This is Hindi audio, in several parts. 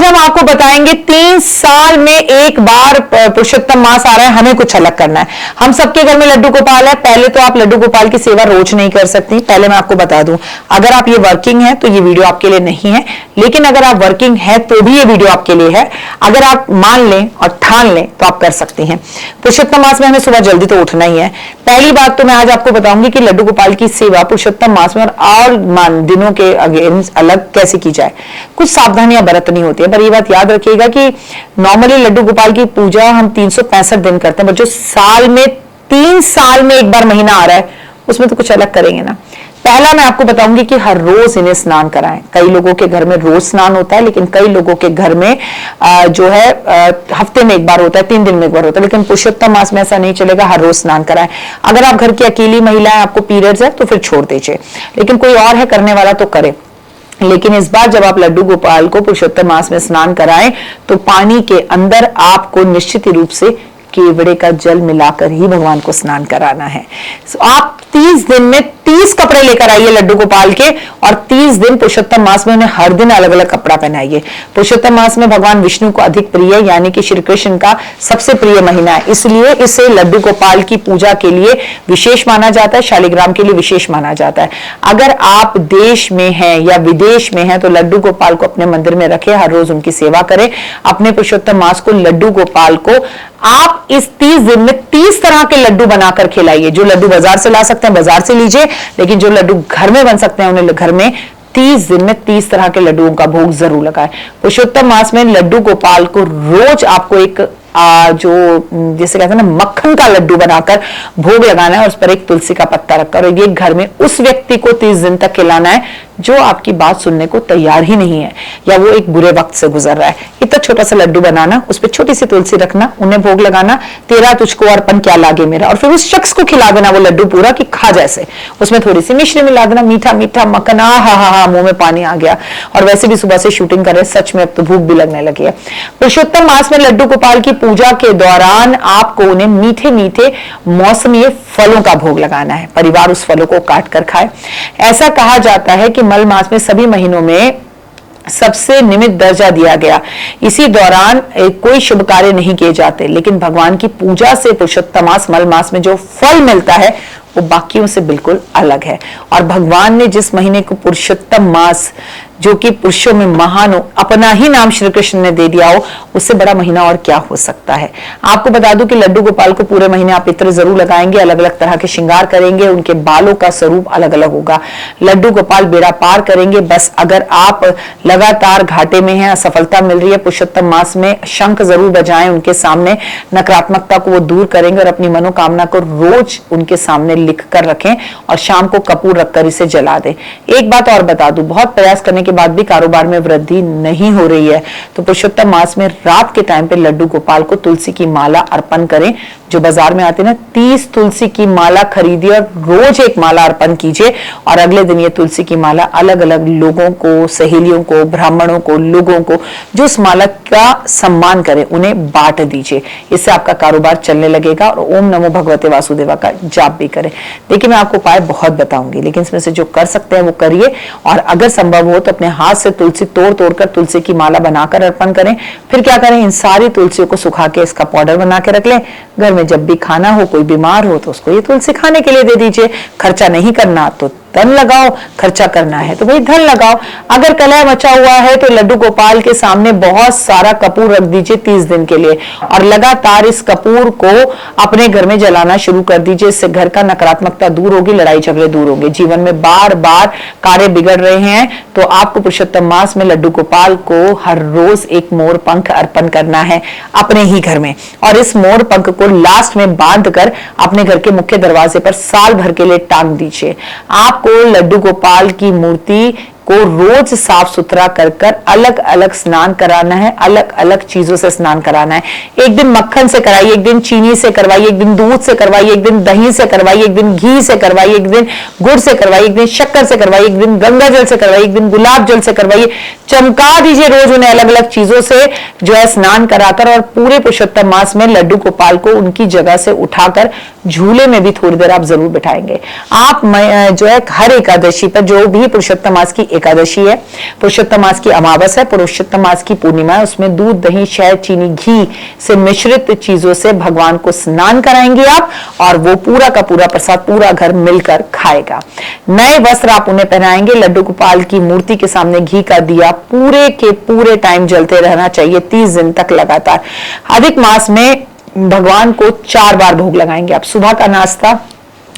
हम आपको बताएंगे 3 साल में एक बार पुरुषोत्तम मास आ रहा है, हमें कुछ अलग करना है। हम सबके घर में लड्डू गोपाल है। पहले तो आप लड्डू गोपाल की सेवा रोज नहीं कर सकती। पहले मैं आपको बता दूं, अगर आप ये वर्किंग है तो ये वीडियो आपके लिए नहीं है, लेकिन अगर आप वर्किंग है तो भी ये वीडियो आपके लिए है। अगर आप मान लें और ठान लें तो आप कर सकती हैं। पुरुषोत्तम मास में हमें सुबह जल्दी तो उठना ही है। पहली बात तो मैं आज आपको बताऊंगी कि लड्डू गोपाल की सेवा पुरुषोत्तम मास में और दिनों के अगेंस्ट अलग कैसे की जाए। कुछ सावधानियां बरतनी होती है, पर ये बात याद रखिएगा कि नॉर्मली लड्डू गोपाल की पूजा हम 365 दिन करते हैं, पर जो साल में 3 साल में एक बार महीना आ रहा है उसमें तो कुछ अलग करेंगे ना। पहला मैं आपको बताऊंगी कि हर रोज इन्हें स्नान कराएं। कई लोगों के घर में रोज स्नान होता है, लेकिन कई लोगों के घर में जो है हफ्ते में एक बार होता है, 3 दिन में एक बार होता है। लेकिन पुरुषोत्तम मास में ऐसा नहीं चलेगा, हर रोज स्नान कराएं। अगर आप घर की अकेली महिला है, आपको पीरियड्स है, तो फिर छोड़ दीजिए, लेकिन कोई और है करने वाला तो करे। लेकिन इस बार जब आप लड्डू गोपाल को पुरुषोत्तम मास में स्नान कराएं तो पानी के अंदर आपको निश्चित रूप से केवड़े का जल मिलाकर ही भगवान को स्नान कराना है। आप 30 दिन में 30 कपड़े लेकर आइए लड्डू गोपाल के, और 30 दिन पुरुषोत्तम मास में उन्हें हर दिन अलग अलग कपड़ा पहनाइए। पुरुषोत्तम मास में भगवान विष्णु को अधिक प्रिय, यानी कि श्री कृष्ण का सबसे प्रिय महीना है, इसलिए इसे लड्डू गोपाल की पूजा के लिए विशेष माना जाता है, शालिग्राम के लिए विशेष माना जाता है। अगर आप देश में हैं या विदेश में हैं तो लड्डू गोपाल को अपने मंदिर में रखें, हर रोज उनकी सेवा करें। अपने पुरुषोत्तम मास को लड्डू गोपाल को आप इस 30 दिन में 30 तरह के लड्डू बनाकर खिलाइए। जो लड्डू बाजार से ला सकते हैं बाजार से लीजिए, लेकिन जो लड्डू घर में बन सकते हैं उन्हें घर में 30 दिन में 30 तरह के लड्डुओं का भोग जरूर लगाएं। पुरुषोत्तम मास में लड्डू गोपाल को रोज आपको एक जो जैसे कहते हैं ना मक्खन का लड्डू बनाकर भोग लगाना है, और उस पर एक तुलसी का पत्ता रखकर, और ये घर में उस व्यक्ति को 30 दिन तक खिलाना है जो आपकी बात सुनने को तैयार ही नहीं है, या वो एक बुरे वक्त से गुजर रहा है। इतना छोटा सा लड्डू बनाना, उस पर छोटी सी तुलसी रखना, उन्हें भोग लगाना, तेरा तुझको अर्पण क्या लागे मेरा, और फिर उस शख्स को खिला देना वो लड्डू पूरा कि खा जैसे। उसमें थोड़ी सी मिश्री मिला देना, मीठा मीठा मक्खन, हा मुंह में पानी आ गया। और वैसे भी सुबह से शूटिंग करे, सच में अब तो भूख भी लगने लगी है। पुरुषोत्तम मास में लड्डू गोपाल की पूजा के दौरान आपको उन्हें मीठे मीठे मौसमी फलों का भोग लगाना है। परिवार उस फलों को काट कर खाए। ऐसा कहा जाता है कि मल मास में सभी महीनों में सबसे निमित्त दर्जा दिया गया। इसी दौरान कोई शुभ कार्य नहीं किए जाते, लेकिन भगवान की पूजा से पुरुषोत्तम मास मल मास में जो फल मिलता है वो बाकियों से बिल्कुल अलग है। और भगवान ने जिस महीने को पुरुषोत्तम मास, जो कि पुरुषों में महान हो, अपना ही नाम श्री कृष्ण ने दे दिया हो, उससे बड़ा महीना और क्या हो सकता है। आपको बता दूं कि लड्डू गोपाल को पूरे महीने आप इत्र जरूर लगाएंगे, अलग अलग तरह के श्रृंगार करेंगे, उनके बालों का स्वरूप अलग अलग होगा। लड्डू गोपाल बेड़ा पार करेंगे। बस अगर आप लगातार घाटे में हैं, असफलता मिल रही है, पुरुषोत्तम मास में शंख जरूर बजाएं उनके सामने, नकारात्मकता को वो दूर करेंगे, और अपनी मनोकामना को रोज उनके सामने लिख कर रखें, और शाम को कपूर रखकर इसे जला दें। एक बात और बता दूं, बहुत प्रयास करने के बाद भी कारोबार में वृद्धि नहीं हो रही है तो पुरुषोत्तम मास में रात के टाइम पे लड्डू गोपाल को तुलसी की माला अर्पण करें। जो बाजार में आते हैं ना, 30 तुलसी की माला खरीदिए और रोज एक माला अर्पण कीजिए, और अगले दिन ये तुलसी की माला अलग अलग लोगों को, सहेलियों को, ब्राह्मणों को, लोगों को जो उस माला का सम्मान करें उन्हें बांट दीजिए। इससे आपका कारोबार चलने लगेगा। और ओम नमो भगवते वासुदेवा का जाप भी करें। देखिए, मैं आपको उपाय बहुत बताऊंगी, लेकिन इसमें से जो कर सकते हैं वो करिए, और अगर संभव हो तो अपने हाथ से तुलसी तोड़ तोड़कर तुलसी की माला बनाकर अर्पण करें। फिर क्या करें, इन सारी तुलसियों को सुखा के इसका पाउडर बना के रख लें। घर में जब भी खाना हो, कोई बीमार हो तो उसको ये तुलसी खाने के लिए दे दीजिए। खर्चा नहीं करना तो धन लगाओ, खर्चा करना है तो भाई धन लगाओ। अगर कलह मचा हुआ है तो लड्डू गोपाल के सामने बहुत सारा कपूर रख दीजिए 30 दिन के लिए, और लगातार इस कपूर को अपने घर में जलाना शुरू कर दीजिए। इससे घर का नकारात्मकता दूर होगी, लड़ाई झगड़े दूर होंगे। जीवन में बार बार कार्य बिगड़ रहे हैं तो आपको पुरुषोत्तम मास में लड्डू गोपाल को हर रोज एक मोर पंख अर्पण करना है अपने ही घर में, और इस मोर पंख को लास्ट में बांध कर अपने घर के मुख्य दरवाजे पर साल भर के लिए टांग दीजिए। आपको लड्डू गोपाल की मूर्ति को रोज साफ सुथरा कर कर अलग अलग स्नान कराना है, अलग अलग चीजों से स्नान कराना है। एक दिन मक्खन से कराइए, एक दिन चीनी से करवाइए, एक दिन दूध से करवाइए, एक दिन दही से करवाइए, एक दिन घी से करवाइए, एक दिन गुड़ से करवाइए, एक दिन शक्कर से करवाइए, एक दिन गंगा जल से करवाइए, एक दिन गुलाब जल से करवाइए। चमका दीजिए रोज उन्हें अलग अलग चीजों से जो है स्नान कराकर, और पूरे पुरुषोत्तम मास में लड्डू गोपाल को उनकी जगह से उठाकर झूले में भी थोड़ी देर आप जरूर बिठाएंगे। आप जो है हर एकादशी पर जो भी पुरुषोत्तम मास की एकादशी है, पुरुषोत्तम मास की अमावस है, पुरुषोत्तम मास की पूर्णिमा है। उसमें दूध, दही, शहद, चीनी, घी से मिश्रित चीजों से भगवान को स्नान कराएंगे आप, और वो पूरा का पूरा प्रसाद पूरा घर मिलकर खाएगा। नए वस्त्र आप उन्हें पहनाएंगे। लड्डू गोपाल की मूर्ति के सामने घी का दिया पूरे के पूरे टाइम जलते रहना चाहिए, 30 दिन तक लगातार। अधिक मास में भगवान को 4 बार भोग लगाएंगे आप। सुबह का नाश्ता,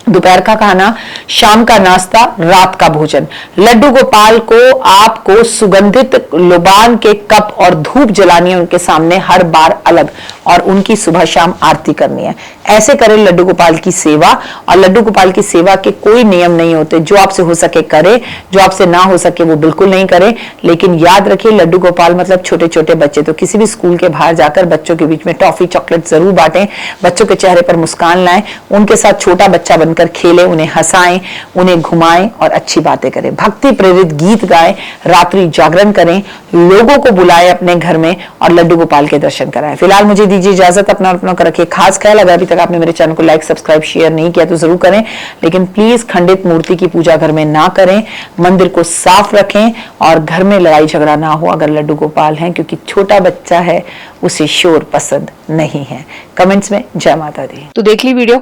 दोपहर का खाना, शाम का नाश्ता, रात का भोजन। लड्डू गोपाल को आपको सुगंधित लोबान के कप और धूप जलानी है उनके सामने हर बार अलग, और उनकी सुबह शाम आरती करनी है। ऐसे करें लड्डू गोपाल की सेवा। और लड्डू गोपाल की सेवा के कोई नियम नहीं होते, जो आपसे हो सके करे, जो आपसे ना हो सके वो बिल्कुल नहीं करें। लेकिन याद रखिए, लड्डू गोपाल मतलब छोटे छोटे बच्चे, तो किसी भी स्कूल के बाहर जाकर बच्चों के बीच में टॉफी चॉकलेट जरूर बांटें, बच्चों के चेहरे पर मुस्कान लाएं, उनके साथ छोटा बच्चा बनकर खेलें, उन्हें हंसाएं, उन्हें घुमाएं और अच्छी बातें करें, भक्ति प्रेरित गीत गाएं, रात्रि जागरण करें, लोगों को बुलाएं अपने घर में और लड्डू गोपाल के दर्शन कराएं। फिलहाल मुझे दीजिए इजाजत, अपना अपना कर रखिए खास ख्याल। अगर अभी तक आपने मेरे चैनल को लाइक, सब्सक्राइब, शेयर नहीं किया तो जरूर करें, लेकिन प्लीज खंडित मूर्ति की पूजा घर में ना करें, मंदिर को साफ रखें और घर में लड़ाई झगड़ा ना हो अगर लड्डू गोपाल हैं, क्योंकि छोटा बच्चा है, उसे शोर पसंद नहीं है। कमेंट्स में जय माता दी। तो देख ली वीडियो,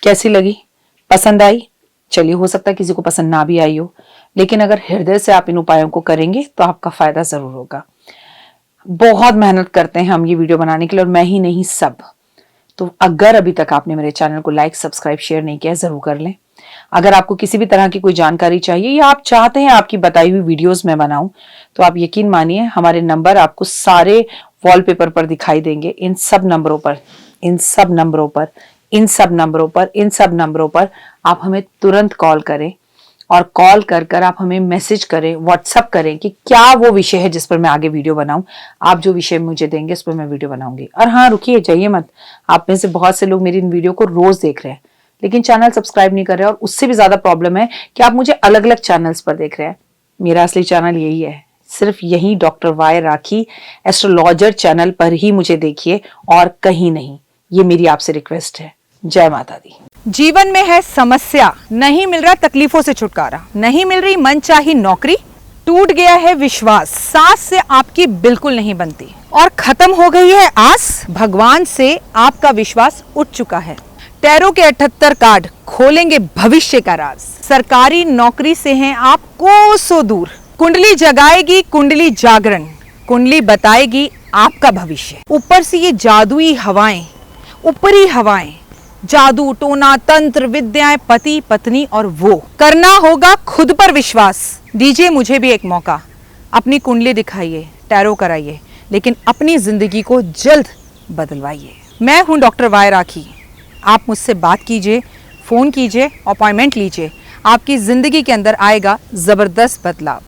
कैसी लगी, पसंद आई? चलिए, हो सकता है किसी को पसंद ना भी आई हो, लेकिन अगर हृदय से आप इन उपायों को करेंगे तो आपका फायदा जरूर होगा। बहुत मेहनत करते हैं हम ये वीडियो बनाने के लिए, और मैं ही नहीं, सब। तो अगर अभी तक आपने मेरे चैनल को लाइक, सब्सक्राइब, शेयर नहीं किया, जरूर कर लें। अगर आपको किसी भी तरह की कोई जानकारी चाहिए या आप चाहते हैं आपकी बताई हुई वीडियोस में बनाऊं, तो आप यकीन मानिए हमारे नंबर आपको सारे वॉलपेपर पर दिखाई देंगे। इन सब नंबरों पर आप हमें तुरंत कॉल करें, और कॉल कर आप हमें मैसेज करें, व्हाट्सएप करें कि क्या वो विषय है जिस पर मैं आगे वीडियो बनाऊं। आप जो विषय मुझे देंगे उस पर मैं वीडियो बनाऊंगी। और हाँ, रुकिए, जाइए मत। आप में से बहुत से लोग मेरी इन वीडियो को रोज देख रहे हैं, लेकिन चैनल सब्सक्राइब नहीं कर रहे, और उससे भी ज्यादा प्रॉब्लम है कि आप मुझे अलग अलग चैनल्स पर देख रहे हैं। मेरा असली चैनल यही है, सिर्फ यही डॉक्टर वाई राखी एस्ट्रोलॉजर चैनल पर ही मुझे देखिए, और कहीं नहीं। ये मेरी आपसे रिक्वेस्ट है। जय माता दी। जीवन में है समस्या, नहीं मिल रहा तकलीफों से छुटकारा, नहीं मिल रही मनचाही नौकरी, टूट गया है विश्वास, सांस से आपकी बिल्कुल नहीं बनती, और खत्म हो गई है आस, भगवान से आपका विश्वास उठ चुका है। टैरो के 78 कार्ड खोलेंगे भविष्य का राज। सरकारी नौकरी से हैं आप कोसों दूर, कुंडली जगाएगी कुंडली जागरण, कुंडली बताएगी आपका भविष्य। ऊपर से ये जादुई हवाएं, ऊपरी हवाएं, जादू टोना तंत्र विद्याएं, पति पत्नी और वो, करना होगा खुद पर विश्वास। दीजिए मुझे भी एक मौका, अपनी कुंडली दिखाइए, टैरो कराइए, लेकिन अपनी जिंदगी को जल्द बदलवाइए। मैं हूं डॉक्टर वाई राखी। आप मुझसे बात कीजिए, फोन कीजिए, अपॉइंटमेंट लीजिए, आपकी जिंदगी के अंदर आएगा जबरदस्त बदलाव।